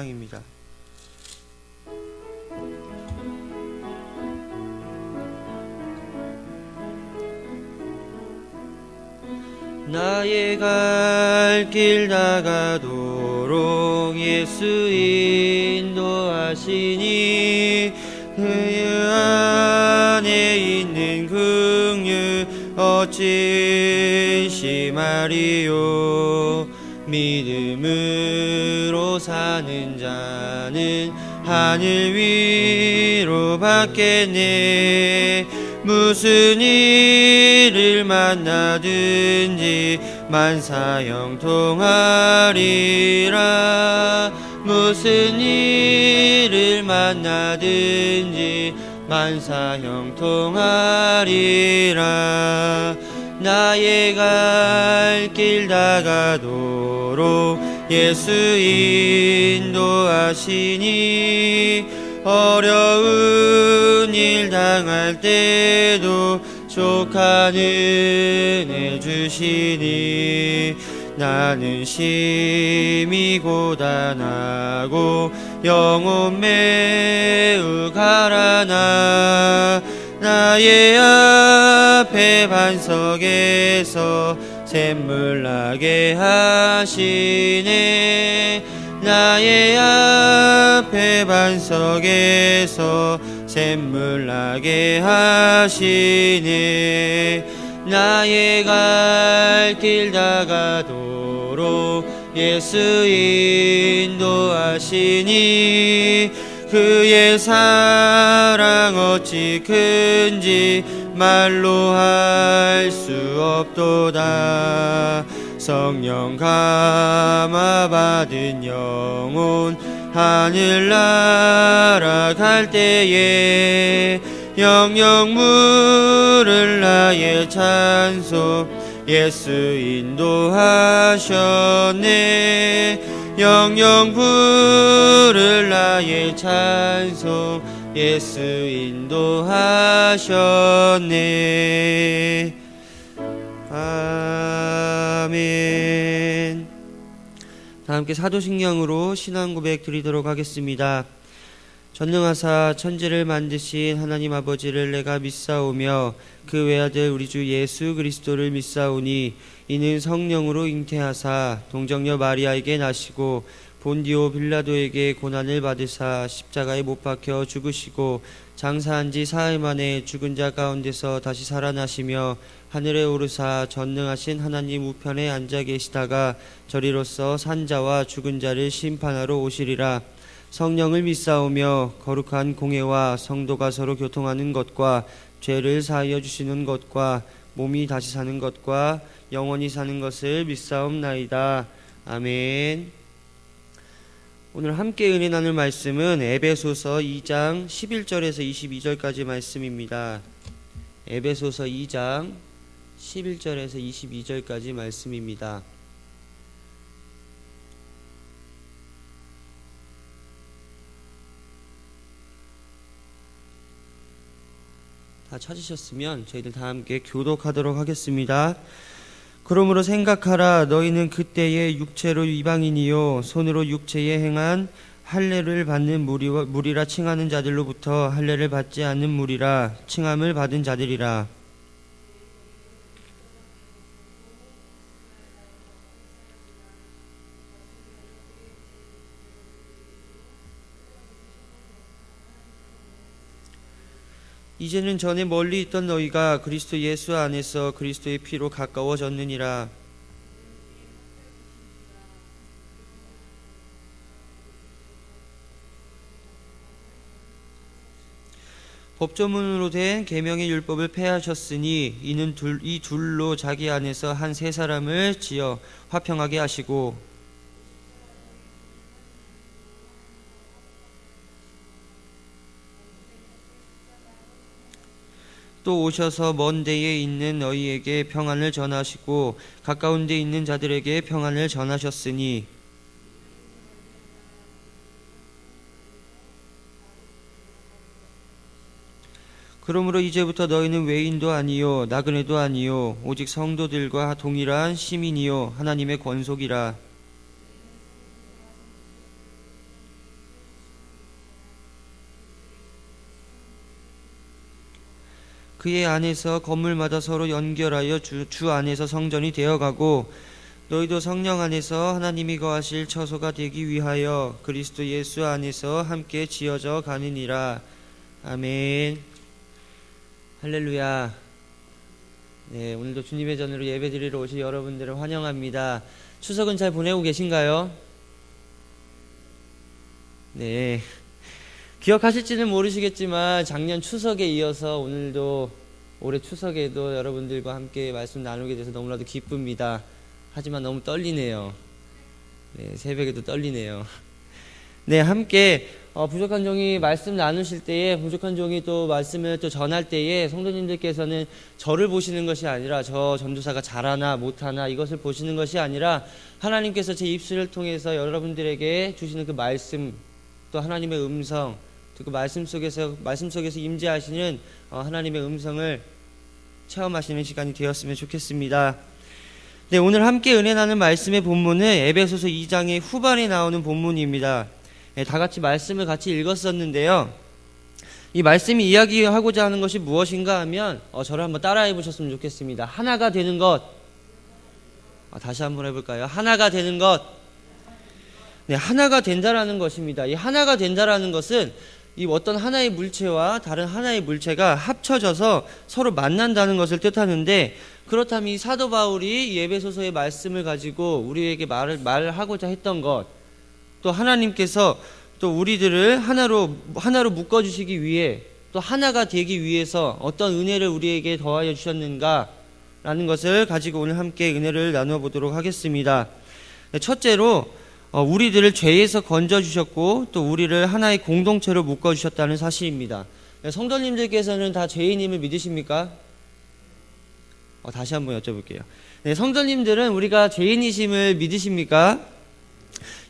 입니다. 나의 갈 길 다가도록 예수 인도하시니 그의 안에 있는 긍휼 어찌 심하리요. 믿음으로 사는 자는 하늘 위로 받겠네. 무슨 일을 만나든지 만사 형통하리라. 무슨 일을 만나든지 만사 형통하리라. 나의 갈 길 다가도록 예수 인도하시니 어려운 일 당할 때도 족한 은혜 주시니 나는 심히 고단하고 영혼 매우 가라나 나의 앞에 반석에서 샘물 나게 하시네. 나의 앞에 반석에서 샘물 나게 하시네. 나의 갈 길 다가도록 예수 인도하시니 그의 사랑 어찌 큰지 말로 할 수 없도다. 성령 감화 받은 영혼 하늘 날아갈 때에 영영 물을 나의 찬송 예수 인도하셨네. 영영 부를 나의 찬송 예수 인도하셨네. 아멘. 다 함께 사도신경으로 신앙고백 드리도록 하겠습니다. 전능하사 천지를 만드신 하나님 아버지를 내가 믿사오며 그 외아들 우리 주 예수 그리스도를 믿사오니 이는 성령으로 잉태하사 동정녀 마리아에게 나시고 본디오 빌라도에게 고난을 받으사 십자가에 못 박혀 죽으시고 장사한 지 사흘 만에 죽은 자 가운데서 다시 살아나시며 하늘에 오르사 전능하신 하나님 우편에 앉아 계시다가 저리로서 산자와 죽은 자를 심판하러 오시리라. 성령을 믿사오며 거룩한 공회와 성도가 서로 교통하는 것과 죄를 사하여 주시는 것과 몸이 다시 사는 것과 영원히 사는 것을 믿사옵나이다. 아멘. 오늘 함께 은혜 나눌 말씀은 에베소서 2장 11절에서 22절까지 말씀입니다. 에베소서 2장 11절에서 22절까지 말씀입니다. 다 찾으셨으면 저희들 다 함께 교독하도록 하겠습니다. 그러므로 생각하라. 너희는 그때의 육체로 이방인이요 손으로 육체에 행한 할례를 받는 무리라 칭하는 자들로부터 할례를 받지 않는 무리라 칭함을 받은 자들이라. 이제는 전에 멀리 있던 너희가 그리스도 예수 안에서 그리스도의 피로 가까워졌느니라. 법조문으로 된 계명의 율법을 폐하셨으니 이는 이 둘로 자기 안에서 한 세 사람을 지어 화평하게 하시고 또 오셔서 먼 데에 있는 너희에게 평안을 전하시고 가까운 데 있는 자들에게 평안을 전하셨으니 그러므로 이제부터 너희는 외인도 아니요 나그네도 아니요 오직 성도들과 동일한 시민이요 하나님의 권속이라. 그의 안에서 건물마다 서로 연결하여 주 안에서 성전이 되어가고 너희도 성령 안에서 하나님이 거하실 처소가 되기 위하여 그리스도 예수 안에서 함께 지어져 가느니라. 아멘. 할렐루야. 네, 오늘도 주님의 전으로 예배드리러 오신 여러분들을 환영합니다. 추석은 잘 보내고 계신가요? 네. 기억하실지는 모르시겠지만 작년 추석에 이어서 오늘도 올해 추석에도 여러분들과 함께 말씀 나누게 돼서 너무나도 기쁩니다. 하지만 너무 떨리네요. 네, 새벽에도 떨리네요. 네, 함께 부족한 종이 말씀 나누실 때에, 부족한 종이 또 말씀을 또 전할 때에 성도님들께서는 저를 보시는 것이 아니라 저 전도사가 잘하나 못하나 이것을 보시는 것이 아니라 하나님께서 제 입술을 통해서 여러분들에게 주시는 그 말씀, 또 하나님의 음성, 또 그 말씀 속에서 임재하시는 하나님의 음성을 체험하시는 시간이 되었으면 좋겠습니다. 네, 오늘 함께 은혜 나눌 말씀의 본문은 에베소서 2장의 후반에 나오는 본문입니다. 네, 다 같이 말씀을 같이 읽었었는데요. 이 말씀이 이야기하고자 하는 것이 무엇인가 하면 저를 한번 따라해 보셨으면 좋겠습니다. 하나가 되는 것. 다시 한번 해볼까요? 하나가 되는 것. 네, 하나가 된다라는 것입니다. 이 하나가 된다라는 것은 이 어떤 하나의 물체와 다른 하나의 물체가 합쳐져서 서로 만난다는 것을 뜻하는데, 그렇다면 이 사도 바울이 이 에베소서의 말씀을 가지고 우리에게 말을 하고자 했던 것, 또 하나님께서 또 우리들을 하나로 묶어주시기 위해, 또 하나가 되기 위해서 어떤 은혜를 우리에게 더하여 주셨는가라는 것을 가지고 오늘 함께 은혜를 나누어 보도록 하겠습니다. 첫째로 우리들을 죄에서 건져주셨고 또 우리를 하나의 공동체로 묶어주셨다는 사실입니다. 성도님들께서는 다 죄인임을 믿으십니까? 다시 한번 여쭤볼게요. 네, 성도님들은 우리가 죄인이심을 믿으십니까?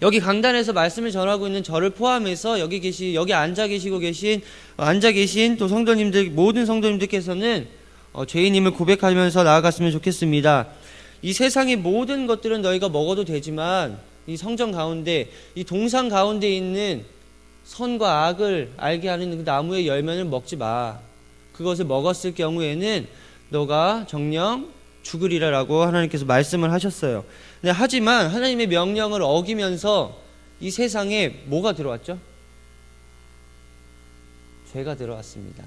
여기 강단에서 말씀을 전하고 있는 저를 포함해서 여기 앉아 계신 또 성도님들, 모든 성도님들께서는 죄인임을 고백하면서 나아갔으면 좋겠습니다. 이 세상의 모든 것들은 너희가 먹어도 되지만 이 성전 가운데, 이 동상 가운데 있는 선과 악을 알게 하는 그 나무의 열매를 먹지 마. 그것을 먹었을 경우에는 너가 정녕 죽으리라라고 하나님께서 말씀을 하셨어요. 네, 하지만 하나님의 명령을 어기면서 이 세상에 뭐가 들어왔죠? 죄가 들어왔습니다.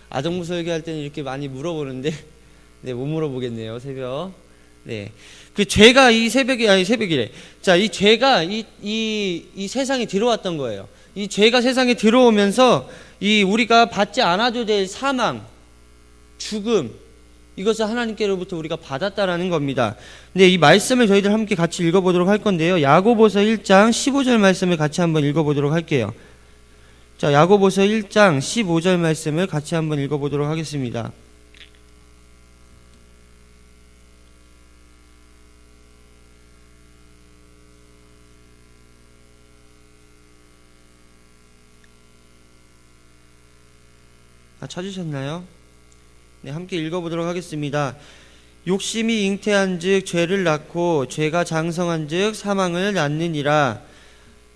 아동무 설교할 때는 이렇게 많이 물어보는데 네, 못 물어보겠네요, 새벽. 네, 그 죄가 새벽이래. 자, 이 죄가 이 세상에 들어왔던 거예요. 이 죄가 세상에 들어오면서 우리가 받지 않아도 될 사망, 죽음, 이것을 하나님께로부터 우리가 받았다라는 겁니다. 근데 이 말씀을 저희들 함께 같이 읽어보도록 할 건데요. 야고보서 1장 15절 말씀을 같이 한번 읽어보도록 할게요. 자, 야고보서 1장 15절 말씀을 같이 한번 읽어보도록 하겠습니다. 찾으셨나요? 네, 함께 읽어보도록 하겠습니다. 욕심이 잉태한즉 죄를 낳고 죄가 장성한즉 사망을 낳느니라.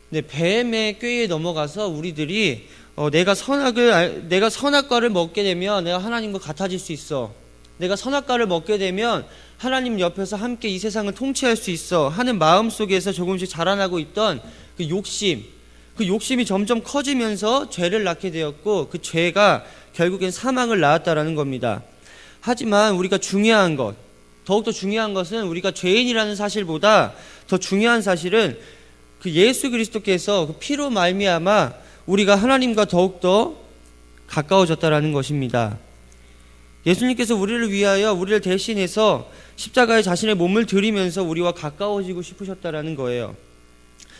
네, 뱀의 꾀에 넘어가서 우리들이 내가 선악과를 먹게 되면 내가 하나님과 같아질 수 있어. 내가 선악과를 먹게 되면 하나님 옆에서 함께 이 세상을 통치할 수 있어 하는 마음 속에서 조금씩 자라나고 있던 그 욕심이 점점 커지면서 죄를 낳게 되었고, 그 죄가 결국엔 사망을 낳았다라는 겁니다. 하지만 우리가 더욱더 중요한 것은 우리가 죄인이라는 사실보다 더 중요한 사실은 그 예수 그리스도께서 그 피로 말미암아 우리가 하나님과 더욱더 가까워졌다라는 것입니다. 예수님께서 우리를 위하여 우리를 대신해서 십자가에 자신의 몸을 드리면서 우리와 가까워지고 싶으셨다라는 거예요.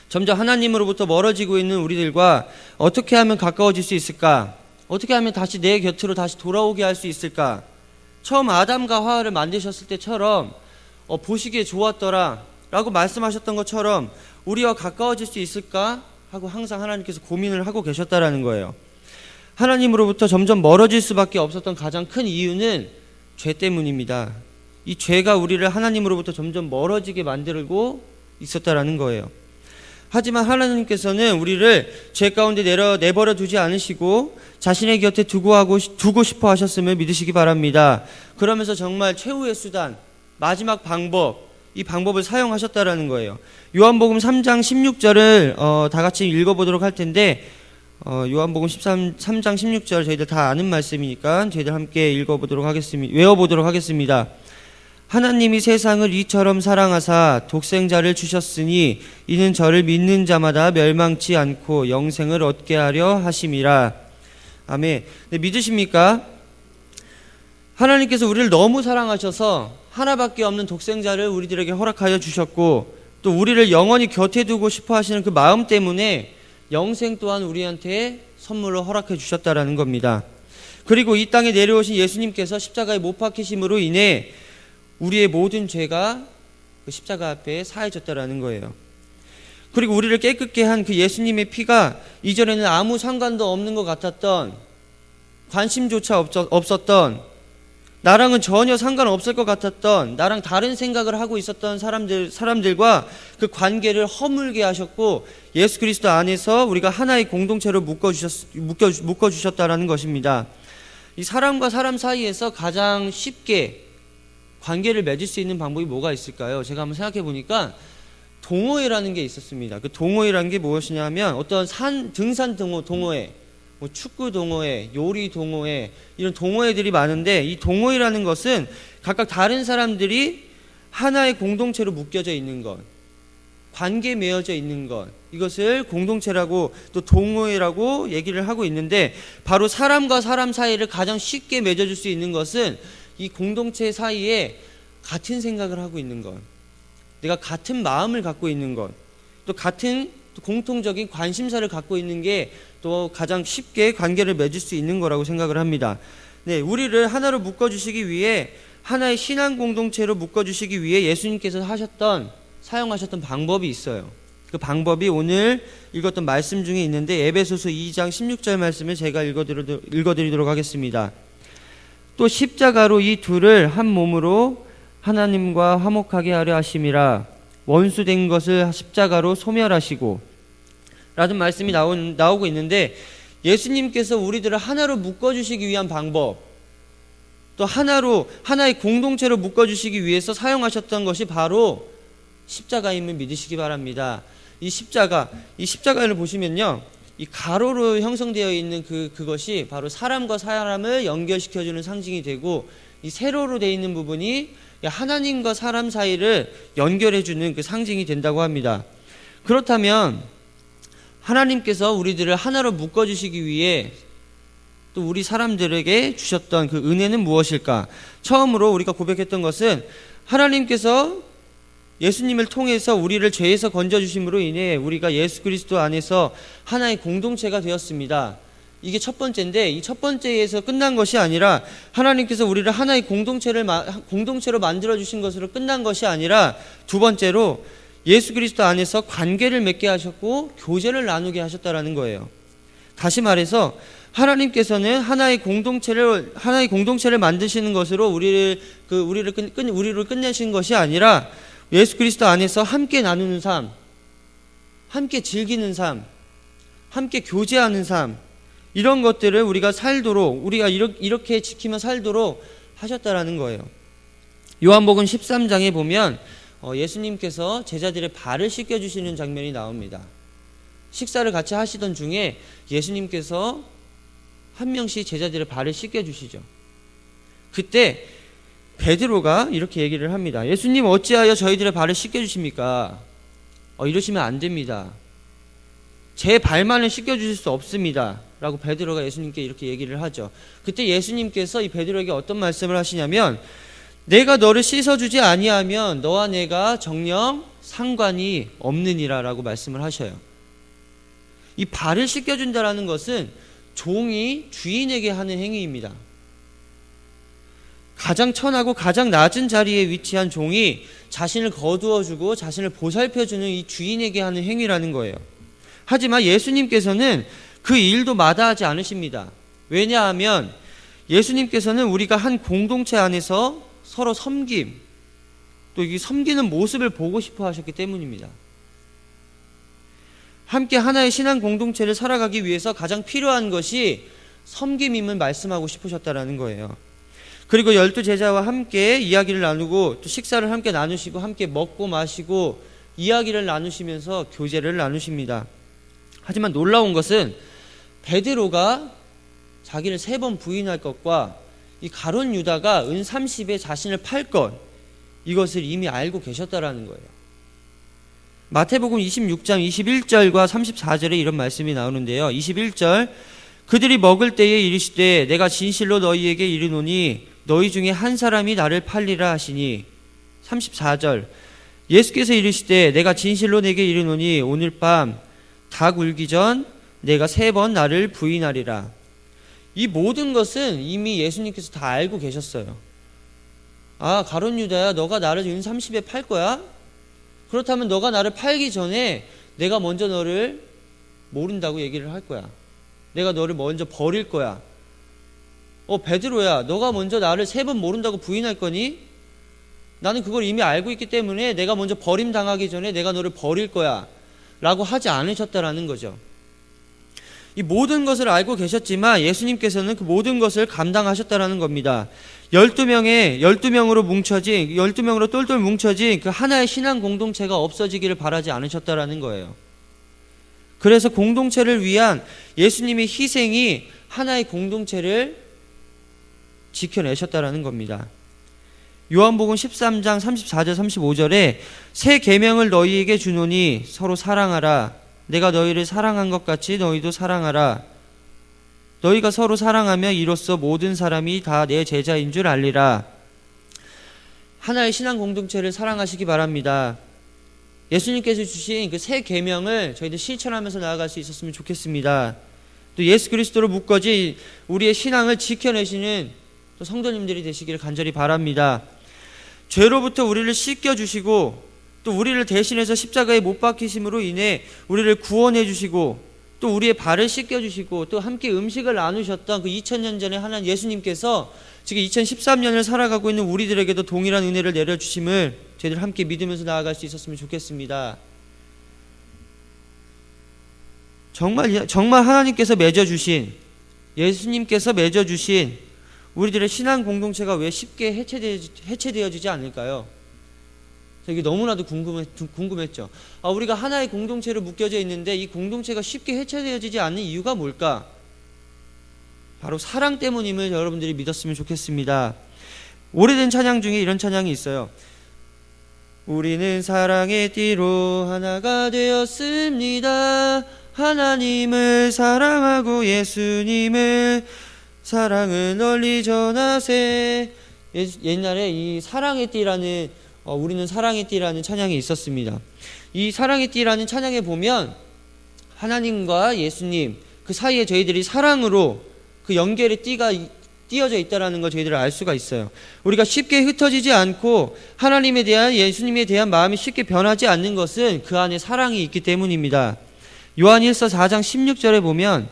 점점 하나님으로부터 멀어지고 있는 우리들과 어떻게 하면 가까워질 수 있을까? 어떻게 하면 다시 내 곁으로 다시 돌아오게 할 수 있을까? 처음 아담과 하와를 만드셨을 때처럼 보시기에 좋았더라 라고 말씀하셨던 것처럼 우리와 가까워질 수 있을까? 하고 항상 하나님께서 고민을 하고 계셨다라는 거예요. 하나님으로부터 점점 멀어질 수밖에 없었던 가장 큰 이유는 죄 때문입니다. 이 죄가 우리를 하나님으로부터 점점 멀어지게 만들고 있었다라는 거예요. 하지만 하나님께서는 우리를 죄 가운데 내버려 두지 않으시고 자신의 곁에 두고 싶어 하셨음을 믿으시기 바랍니다. 그러면서 정말 최후의 수단, 마지막 방법, 이 방법을 사용하셨다라는 거예요. 요한복음 3장 16절을 다 같이 읽어보도록 할 텐데, 요한복음 3장 16절 저희들 다 아는 말씀이니까 저희들 함께 읽어보도록 하겠습니다. 외워보도록 하겠습니다. 하나님이 세상을 이처럼 사랑하사 독생자를 주셨으니 이는 저를 믿는 자마다 멸망치 않고 영생을 얻게 하려 하심이라. 아멘. 네, 믿으십니까? 하나님께서 우리를 너무 사랑하셔서 하나밖에 없는 독생자를 우리들에게 허락하여 주셨고, 또 우리를 영원히 곁에 두고 싶어 하시는 그 마음 때문에 영생 또한 우리한테 선물로 허락해 주셨다라는 겁니다. 그리고 이 땅에 내려오신 예수님께서 십자가에 못 박히심으로 인해 우리의 모든 죄가 그 십자가 앞에 사해졌다라는 거예요. 그리고 우리를 깨끗게 한 그 예수님의 피가 이전에는 아무 상관도 없는 것 같았던, 관심조차 없었던, 나랑은 전혀 상관없을 것 같았던, 나랑 다른 생각을 하고 있었던 사람들과 그 관계를 허물게 하셨고, 예수 그리스도 안에서 우리가 하나의 공동체로 묶어주셨다라는 것입니다. 이 사람과 사람 사이에서 가장 쉽게 관계를 맺을 수 있는 방법이 뭐가 있을까요? 제가 한번 생각해 보니까 동호회라는 게 있었습니다. 그 동호회라는 게 무엇이냐면 어떤 등산 동호회, 뭐 축구 동호회, 요리 동호회, 이런 동호회들이 많은데, 이 동호회라는 것은 각각 다른 사람들이 하나의 공동체로 묶여져 있는 것, 관계 맺어져 있는 것, 이것을 공동체라고 또 동호회라고 얘기를 하고 있는데, 바로 사람과 사람 사이를 가장 쉽게 맺어줄 수 있는 것은 이 공동체 사이에 같은 생각을 하고 있는 것, 내가 같은 마음을 갖고 있는 것, 또 같은 공통적인 관심사를 갖고 있는 게 또 가장 쉽게 관계를 맺을 수 있는 거라고 생각을 합니다. 네, 우리를 하나로 묶어주시기 위해, 하나의 신앙 공동체로 묶어주시기 위해 예수님께서 사용하셨던 방법이 있어요. 그 방법이 오늘 읽었던 말씀 중에 있는데, 에베소서 2장 16절 말씀을 제가 읽어드리도록 하겠습니다. 또 십자가로 이 둘을 한 몸으로 하나님과 화목하게 하려 하심이라. 원수된 것을 십자가로 소멸하시고, 라는 말씀이 나오고 있는데, 예수님께서 우리들을 하나로 묶어주시기 위한 방법, 또 하나의 공동체로 묶어주시기 위해서 사용하셨던 것이 바로 십자가임을 믿으시기 바랍니다. 이 십자가를 보시면요, 이 가로로 형성되어 있는 그것이 바로 사람과 사람을 연결시켜주는 상징이 되고, 이 세로로 되어 있는 부분이 하나님과 사람 사이를 연결해주는 그 상징이 된다고 합니다. 그렇다면 하나님께서 우리들을 하나로 묶어주시기 위해 또 우리 사람들에게 주셨던 그 은혜는 무엇일까? 처음으로 우리가 고백했던 것은, 하나님께서 예수님을 통해서 우리를 죄에서 건져주심으로 인해 우리가 예수 그리스도 안에서 하나의 공동체가 되었습니다. 이게 첫 번째인데, 이 첫 번째에서 끝난 것이 아니라, 하나님께서 우리를 하나의 공동체로 만들어주신 것으로 끝난 것이 아니라, 두 번째로 예수 그리스도 안에서 관계를 맺게 하셨고 교제를 나누게 하셨다라는 거예요. 다시 말해서 하나님께서는 하나의 공동체를 만드시는 것으로 우리를 끝내신 것이 아니라, 예수 그리스도 안에서 함께 나누는 삶, 함께 즐기는 삶, 함께 교제하는 삶, 이런 것들을 우리가 살도록, 우리가 이렇게 지키며 살도록 하셨다라는 거예요. 요한복음 13장에 보면 예수님께서 제자들의 발을 씻겨주시는 장면이 나옵니다. 식사를 같이 하시던 중에 예수님께서 한 명씩 제자들의 발을 씻겨주시죠. 그때 베드로가 이렇게 얘기를 합니다. 예수님, 어찌하여 저희들의 발을 씻겨주십니까? 이러시면 안 됩니다. 제 발만은 씻겨주실 수 없습니다. 라고 베드로가 예수님께 이렇게 얘기를 하죠. 그때 예수님께서 이 베드로에게 어떤 말씀을 하시냐면, 내가 너를 씻어주지 아니하면 너와 내가 정녕 상관이 없느니라 라고 말씀을 하셔요. 이 발을 씻겨준다라는 것은 종이 주인에게 하는 행위입니다. 가장 천하고 가장 낮은 자리에 위치한 종이 자신을 거두어주고 자신을 보살펴주는 이 주인에게 하는 행위라는 거예요. 하지만 예수님께서는 그 일도 마다하지 않으십니다. 왜냐하면 예수님께서는 우리가 한 공동체 안에서 서로 섬김, 또 이 섬기는 모습을 보고 싶어 하셨기 때문입니다. 함께 하나의 신앙 공동체를 살아가기 위해서 가장 필요한 것이 섬김임을 말씀하고 싶으셨다라는 거예요. 그리고 12제자와 함께 이야기를 나누고 또 식사를 함께 나누시고 함께 먹고 마시고 이야기를 나누시면서 교제를 나누십니다. 하지만 놀라운 것은 베드로가 자기를 3번 부인할 것과 이 가룟 유다가 은 30에 자신을 팔 것, 이것을 이미 알고 계셨다라는 거예요. 마태복음 26장 21절과 34절에 이런 말씀이 나오는데요. 21절, 그들이 먹을 때에 이르시되 내가 진실로 너희에게 이르노니 너희 중에 한 사람이 나를 팔리라 하시니. 34절, 예수께서 이르시되 내가 진실로 내게 이르노니 오늘 밤 닭 울기 전 내가 3번 나를 부인하리라. 이 모든 것은 이미 예수님께서 다 알고 계셨어요. 아, 가룟 유다야, 너가 나를 은 30에 팔 거야? 그렇다면 너가 나를 팔기 전에 내가 먼저 너를 모른다고 얘기를 할 거야. 내가 너를 먼저 버릴 거야. 베드로야, 너가 먼저 나를 3번 모른다고 부인할 거니? 나는 그걸 이미 알고 있기 때문에 내가 먼저 버림당하기 전에 내가 너를 버릴 거야 라고 하지 않으셨다라는 거죠. 이 모든 것을 알고 계셨지만 예수님께서는 그 모든 것을 감당하셨다라는 겁니다. 12명으로 똘똘 뭉쳐진 그 하나의 신앙 공동체가 없어지기를 바라지 않으셨다라는 거예요. 그래서 공동체를 위한 예수님의 희생이 하나의 공동체를 지켜내셨다라는 겁니다. 요한복음 13장 34절 35절에 새 계명을 너희에게 주노니 서로 사랑하라. 내가 너희를 사랑한 것 같이 너희도 사랑하라. 너희가 서로 사랑하며 이로써 모든 사람이 다 내 제자인 줄 알리라. 하나의 신앙 공동체를 사랑하시기 바랍니다. 예수님께서 주신 그 새 계명을 저희들 실천하면서 나아갈 수 있었으면 좋겠습니다. 또 예수 그리스도로 묶어진 우리의 신앙을 지켜내시는 또 성도님들이 되시기를 간절히 바랍니다. 죄로부터 우리를 씻겨주시고 또 우리를 대신해서 십자가에 못 박히심으로 인해 우리를 구원해 주시고 또 우리의 발을 씻겨주시고 또 함께 음식을 나누셨던 그 2000년 전에 하나님 예수님께서 지금 2013년을 살아가고 있는 우리들에게도 동일한 은혜를 내려주심을 저희들 함께 믿으면서 나아갈 수 있었으면 좋겠습니다. 정말 하나님께서 맺어주신, 예수님께서 맺어주신 우리들의 신앙 공동체가 왜 쉽게 해체되어지지 않을까요? 이게 너무나도 궁금했죠. 우리가 하나의 공동체로 묶여져 있는데 이 공동체가 쉽게 해체되어지지 않는 이유가 뭘까? 바로 사랑 때문임을 여러분들이 믿었으면 좋겠습니다. 오래된 찬양 중에 이런 찬양이 있어요. 우리는 사랑의 띠로 하나가 되었습니다. 하나님을 사랑하고 예수님을 사랑을 널리 전하세. 옛날에 이 사랑의 띠라는 우리는 사랑의 띠라는 찬양이 있었습니다. 이 사랑의 띠라는 찬양에 보면 하나님과 예수님 그 사이에 저희들이 사랑으로 그 연결의 띠가 띄어져 있다는 걸 저희들이 알 수가 있어요. 우리가 쉽게 흩어지지 않고 하나님에 대한, 예수님에 대한 마음이 쉽게 변하지 않는 것은 그 안에 사랑이 있기 때문입니다. 요한일서 4장 16절에 보면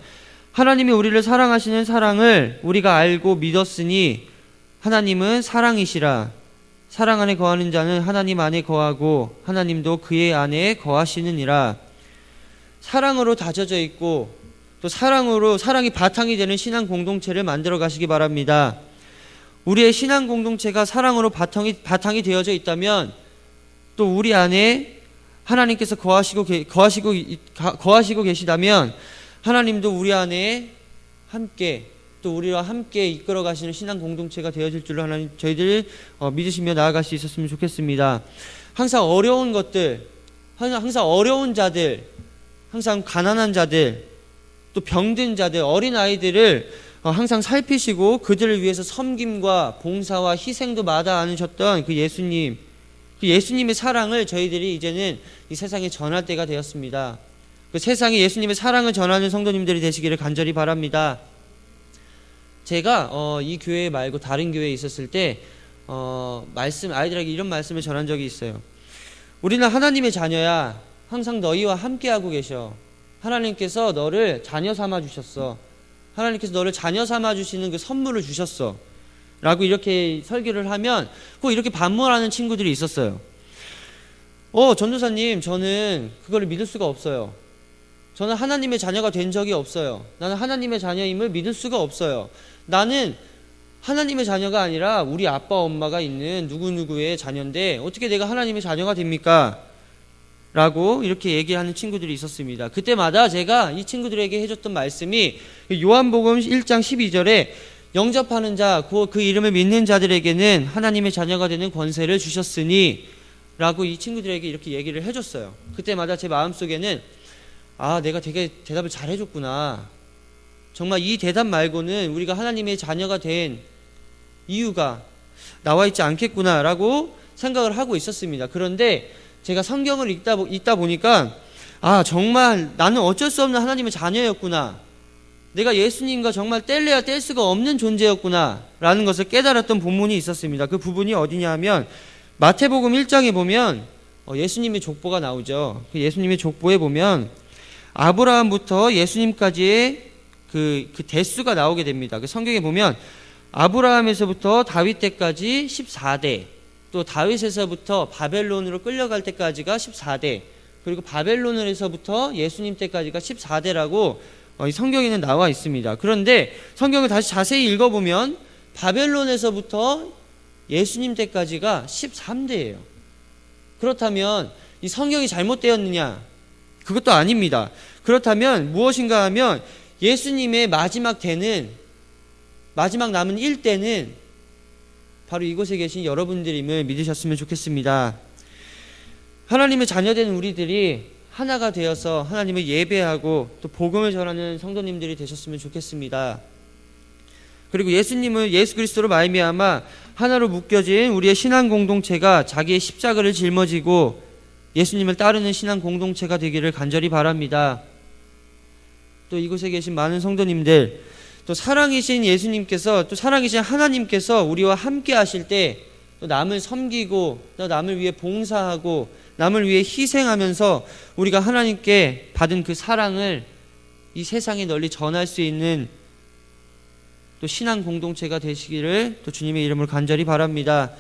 하나님이 우리를 사랑하시는 사랑을 우리가 알고 믿었으니 하나님은 사랑이시라. 사랑 안에 거하는 자는 하나님 안에 거하고 하나님도 그의 안에 거하시느니라. 사랑으로 다져져 있고 또 사랑이 바탕이 되는 신앙 공동체를 만들어 가시기 바랍니다. 우리의 신앙 공동체가 사랑으로 바탕이 되어져 있다면 또 우리 안에 하나님께서 거하시고 계시다면 하나님도 우리 안에 함께 또 우리와 함께 이끌어 가시는 신앙 공동체가 되어질 줄로 하나님 저희들 믿으시며 나아갈 수 있었으면 좋겠습니다. 항상 어려운 것들, 항상 어려운 자들, 항상 가난한 자들, 또 병든 자들, 어린 아이들을 항상 살피시고 그들을 위해서 섬김과 봉사와 희생도 마다 않으셨던 그 예수님, 그 예수님의 사랑을 저희들이 이제는 이 세상에 전할 때가 되었습니다. 그 세상에 예수님의 사랑을 전하는 성도님들이 되시기를 간절히 바랍니다. 제가 이 교회 말고 다른 교회에 있었을 때 아이들에게 이런 말씀을 전한 적이 있어요. 우리는 하나님의 자녀야. 항상 너희와 함께하고 계셔. 하나님께서 너를 자녀 삼아 주셨어. 하나님께서 너를 자녀 삼아 주시는 그 선물을 주셨어. 라고 이렇게 설교를 하면 꼭 이렇게 반문하는 친구들이 있었어요. 전도사님, 저는 그걸 믿을 수가 없어요. 저는 하나님의 자녀가 된 적이 없어요. 나는 하나님의 자녀임을 믿을 수가 없어요. 나는 하나님의 자녀가 아니라 우리 아빠 엄마가 있는 누구누구의 자녀인데 어떻게 내가 하나님의 자녀가 됩니까? 라고 이렇게 얘기하는 친구들이 있었습니다. 그때마다 제가 이 친구들에게 해줬던 말씀이 요한복음 1장 12절에 영접하는 자, 그 이름을 믿는 자들에게는 하나님의 자녀가 되는 권세를 주셨으니 라고 이 친구들에게 이렇게 얘기를 해줬어요. 그때마다 제 마음속에는 내가 되게 대답을 잘 해줬구나. 정말 이 대답 말고는 우리가 하나님의 자녀가 된 이유가 나와 있지 않겠구나 라고 생각을 하고 있었습니다. 그런데 제가 성경을 읽다 보니까 정말 나는 어쩔 수 없는 하나님의 자녀였구나. 내가 예수님과 정말 뗄래야 뗄 수가 없는 존재였구나 라는 것을 깨달았던 본문이 있었습니다. 그 부분이 어디냐 하면 마태복음 1장에 보면 예수님의 족보가 나오죠. 그 예수님의 족보에 보면 아브라함부터 예수님까지의 그 대수가 나오게 됩니다. 그 성경에 보면 아브라함에서부터 다윗 때까지 14대, 또 다윗에서부터 바벨론으로 끌려갈 때까지가 14대, 그리고 바벨론에서부터 예수님 때까지가 14대라고 이 성경에는 나와 있습니다. 그런데 성경을 다시 자세히 읽어보면 바벨론에서부터 예수님 때까지가 13대예요. 그렇다면 이 성경이 잘못되었느냐? 그것도 아닙니다. 그렇다면 무엇인가 하면 예수님의 마지막 남은 1대는 바로 이곳에 계신 여러분들임을 믿으셨으면 좋겠습니다. 하나님의 자녀된 우리들이 하나가 되어서 하나님을 예배하고 또 복음을 전하는 성도님들이 되셨으면 좋겠습니다. 그리고 예수 그리스도로 말미암아 하나로 묶여진 우리의 신앙 공동체가 자기의 십자가를 짊어지고 예수님을 따르는 신앙 공동체가 되기를 간절히 바랍니다. 또 이곳에 계신 많은 성도님들, 또 사랑이신 예수님께서, 또 사랑이신 하나님께서 우리와 함께 하실 때 또 남을 섬기고 또 남을 위해 봉사하고 남을 위해 희생하면서 우리가 하나님께 받은 그 사랑을 이 세상에 널리 전할 수 있는 또 신앙 공동체가 되시기를 또 주님의 이름으로 간절히 바랍니다.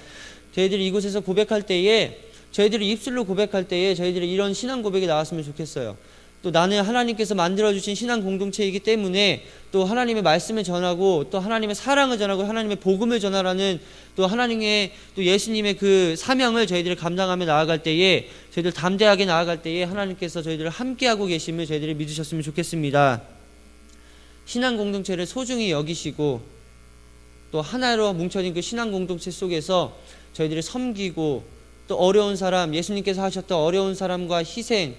저희들이 이곳에서 고백할 때에, 저희들이 입술로 고백할 때에 저희들이 이런 신앙 고백이 나왔으면 좋겠어요. 또 나는 하나님께서 만들어주신 신앙 공동체이기 때문에 또 하나님의 말씀을 전하고 또 하나님의 사랑을 전하고 하나님의 복음을 전하라는 또 하나님의 또 예수님의 그 사명을 저희들이 감당하며 나아갈 때에, 저희들 담대하게 나아갈 때에 하나님께서 저희들을 함께하고 계심을 저희들이 믿으셨으면 좋겠습니다. 신앙 공동체를 소중히 여기시고 또 하나로 뭉쳐진 그 신앙 공동체 속에서 저희들이 섬기고 또 어려운 사람, 예수님께서 하셨던 어려운 사람과 희생,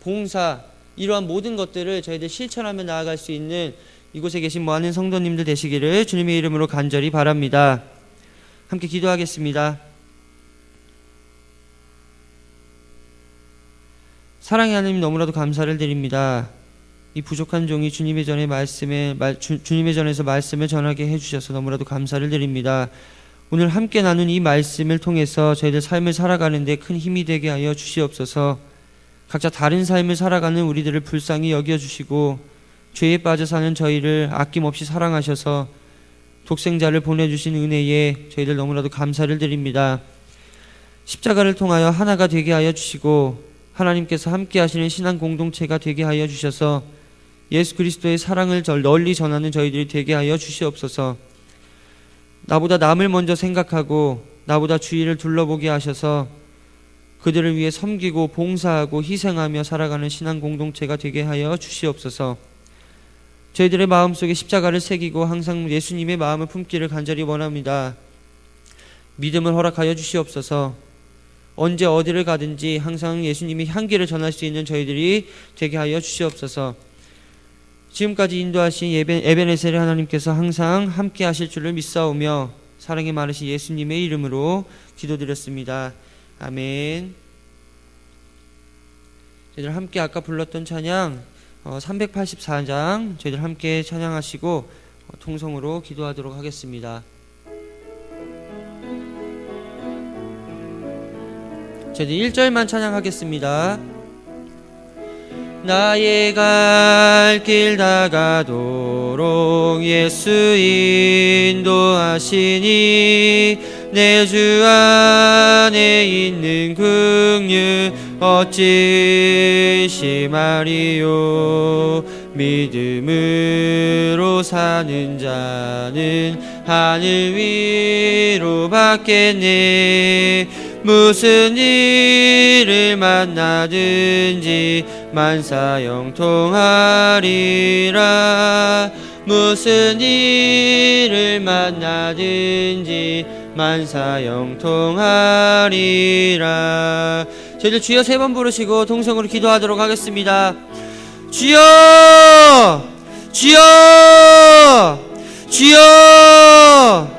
봉사, 이러한 모든 것들을 저희들 실천하며 나아갈 수 있는 이곳에 계신 많은 성도님들 되시기를 주님의 이름으로 간절히 바랍니다. 함께 기도하겠습니다. 사랑의 하나님, 너무나도 감사를 드립니다. 이 부족한 종이 주님의 전에서 말씀을 전하게 해주셔서 너무나도 감사를 드립니다. 오늘 함께 나눈 이 말씀을 통해서 저희들 삶을 살아가는 데 큰 힘이 되게 하여 주시옵소서. 각자 다른 삶을 살아가는 우리들을 불쌍히 여겨주시고 죄에 빠져 사는 저희를 아낌없이 사랑하셔서 독생자를 보내주신 은혜에 저희들 너무나도 감사를 드립니다. 십자가를 통하여 하나가 되게 하여 주시고 하나님께서 함께 하시는 신앙 공동체가 되게 하여 주셔서 예수 그리스도의 사랑을 널리 전하는 저희들이 되게 하여 주시옵소서. 나보다 남을 먼저 생각하고 나보다 주위를 둘러보게 하셔서 그들을 위해 섬기고 봉사하고 희생하며 살아가는 신앙 공동체가 되게 하여 주시옵소서. 저희들의 마음속에 십자가를 새기고 항상 예수님의 마음을 품기를 간절히 원합니다. 믿음을 허락하여 주시옵소서. 언제 어디를 가든지 항상 예수님의 향기를 전할 수 있는 저희들이 되게 하여 주시옵소서. 지금까지 인도하신 에베네셀의 하나님께서 항상 함께 하실 줄을 믿사오며 사랑이 많으신 예수님의 이름으로 기도드렸습니다. 아멘. 저희들 함께 아까 불렀던 찬양 384장 저희들 함께 찬양하시고 통성으로 기도하도록 하겠습니다. 저희들 1절만 찬양하겠습니다. 나의 갈 길 다가도록 예수 인도하시니 내 주 안에 있는 긍휼 어찌 심하리요. 믿음으로 사는 자는 하늘 위로 받겠네. 무슨 일을 만나든지 만사형통하리라. 무슨 일을 만나든지 만사형통하리라. 저희들 주여 3번 부르시고 동성으로 기도하도록 하겠습니다. 주여! 주여! 주여!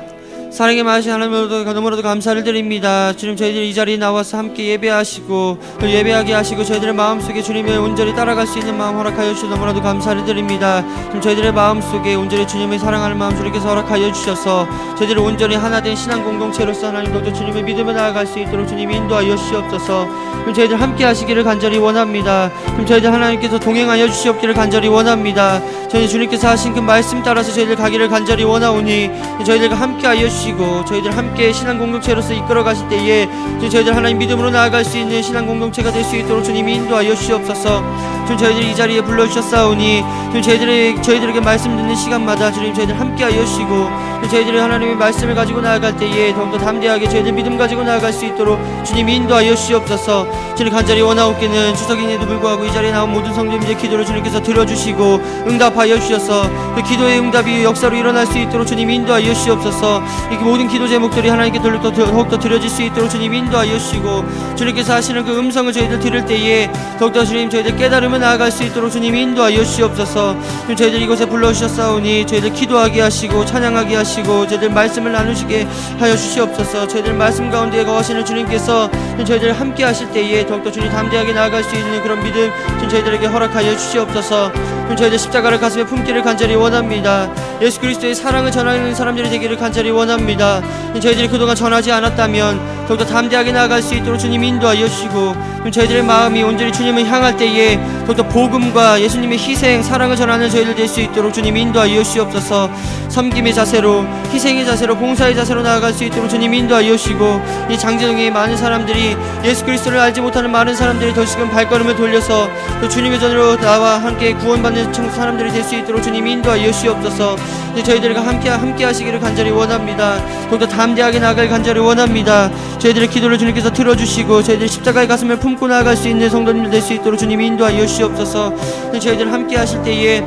사랑의 많으신 하나님으로도 너무나도 감사를 드립니다. 주님, 저희들이 이 자리에 나와서 함께 예배하시고 예배하게 하시고 저희들의 마음속에 주님의 온전히 따라갈 수 있는 마음 허락하여 주셔서 너무나도 감사를 드립니다. 주님, 저희들의 마음속에 온전히 주님을 사랑하는 마음 주님께서 허락하여 주셔서 저희들이 온전히 하나 된 신앙 공동체로서 하나님도 주님의 믿음을 나아갈 수 있도록 주님이 인도하여 주시옵소서. 주님, 저희들 함께 하시기를 간절히 원합니다. 주님, 저희들 하나님께서 동행하여 주시옵기를 간절히 원합니다. 저희 주님께서 하신 그 말씀 따라서 저희들 가기를 간절히 원하오니 저희들과 함께 하여 주시옵소서. 저희들 함께 신앙 공동체로서 이끌어 가실 때에 저희들 하나님 믿음으로 나아갈 수 있는 신앙 공동체가 될 수 있도록 주님이 인도하여 주시옵소서. 주님, 저희들이 이 자리에 불러주셨사오니 주님, 저희들에게 말씀 듣는 시간마다 주님 저희들 함께 하여 주시고 저희들이 하나님의 말씀을 가지고 나아갈 때에 더욱더 담대하게 저희들 믿음 가지고 나아갈 수 있도록 주님이 인도하여 주시옵소서. 주님, 간절히 원하옵기는 추석인에도 불구하고 이 자리에 나온 모든 성도님들의 기도를 주님께서 들어주시고 응답하여 주셔서 그 기도의 응답이 역사로 일어날 수 있도록 주님이 인도하여 주시옵소서. 이 모든 기도 제목들이 하나님께 더욱더 드려질 수 있도록 주님 인도하여 주시고 주님께서 하시는 그 음성을 저희들 들을 때에 더욱더 주님 저희들 깨달음을 나아갈 수 있도록 주님 인도하여 주시옵소서. 주님, 저희들 이곳에 불러주셨사오니 저희들 기도하게 하시고 찬양하게 하시고 저희들 말씀을 나누시게 하여 주시옵소서. 저희들 말씀 가운데 거하시는 주님께서 저희들 함께 하실 때에 더욱더 주님 담대하게 나아갈 수 있는 그런 믿음 주님 저희들에게 허락하여 주시옵소서. 주님, 저희들 십자가를 가슴에 품기를 간절히 원합니다. 예수 그리스도의 사랑을 전하는 사람들이 되기를 간절히 원합니다. 저희들이 그동안 전하지 않았다면 더욱더 담대하게 나아갈 수 있도록 주님 인도하여 주시고 저희들의 마음이 온전히 주님을 향할 때에 더욱더 복음과 예수님의 희생, 사랑을 전하는 저희들 될 수 있도록 주님 인도하여 주시옵소서. 섬김의 자세로, 희생의 자세로, 봉사의 자세로 나아갈 수 있도록 주님 인도하여 주시고 이 장제동의 많은 사람들이 예수 그리스도를 알지 못하는 많은 사람들이 더시금 발걸음을 돌려서 또 주님의 전으로 나와 함께 구원받는 사람들이 될 수 있도록 주님 인도하여 주시옵소서. 저희들과 함께 하시기를 간절히 원합니다. 더욱더 담대하게 나아갈 간절히 원합니다. 저희들의 기도를 주님께서 들어주시고 저희들이 십자가의 가슴을 품고 나아갈 수 있는 성도님들 될 수 있도록 주님 인도하여 주시옵소서. 저희들 함께 하실 때에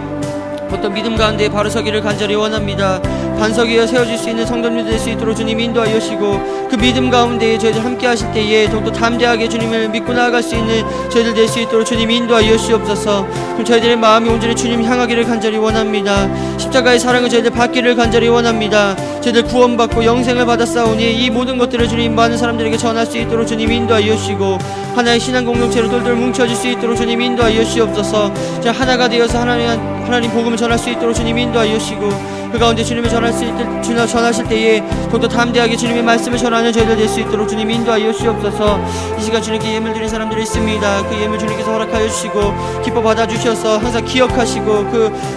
어떤 믿음 가운데 바로 서기를 간절히 원합니다. 반석이어 세워질 수 있는 성도님들 될 수 있도록 주님 인도하여 주시고 그 믿음 가운데 저희들 함께 하실 때에 더욱더 담대하게 주님을 믿고 나아갈 수 있는 저희들 될 수 있도록 주님 인도하여 주시옵소서. 저희들의 마음이 온전히 주님 향하기를 간절히 원합니다. 십자가의 사랑을 저희들 받기를 간절히 원합니다. 저희들 구원받고 영생을 받았사오니 이 모든 것들을 주님 많은 사람들에게 전할 수 있도록 주님 인도하여 주시고 하나의 신앙 공동체로 돌돌 뭉쳐질 수 있도록 주님 인도하여 주시옵소서. 하나가 되어서 하나님 복음을 전할 수 있도록 주님 인도하여 주시고 그 가운데 주님을 전하실 때에 더욱더 담대하게 주님의 말씀을 전하는 저희들 될 수 있도록 주님 인도하여 주시옵소서. 이 시간 주님께 예물 드린 사람들이 있습니다. 그 예물 주님께서 허락하여 주시고 기뻐 받아주셔서 항상 기억하시고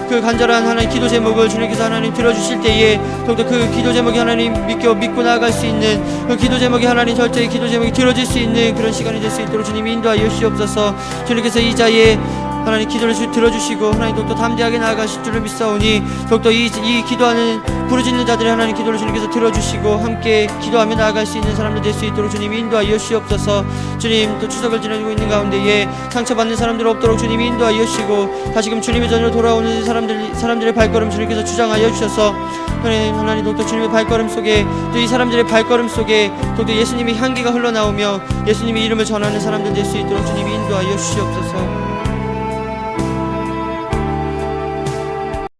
그 간절한 하나님 기도 제목을 주님께서 하나님 들어주실 때에 더욱더 그 기도 제목이 하나님 믿고 나아갈 수 있는 그 기도 제목이 하나님 절제의 기도 제목이 들어질 수 있는 그런 시간이 될 수 있도록 주님 인도하여 주시옵소서. 주님께서 이 자리에 하나님 기도를 들어주시고 하나님 더욱더 담대하게 나아가실 줄을 믿사오니 더욱더 이 기도하는 부르짖는 자들의 하나님 기도를 주님께서 들어주시고 함께 기도하며 나아갈 수 있는 사람들 될 수 있도록 주님 인도하여 주시옵소서. 주님, 또 추석을 지내고 있는 가운데에 상처받는 사람들 없도록 주님 인도하여 주시고 다시금 주님의 전으로 돌아오는 사람들의 발걸음 주님께서 주장하여 주셔서 하나님 더욱더 주님의 발걸음 속에 또 이 사람들의 발걸음 속에 더욱더 예수님의 향기가 흘러나오며 예수님의 이름을 전하는 사람들 될 수 있도록 주님 인도하여 주시옵소서.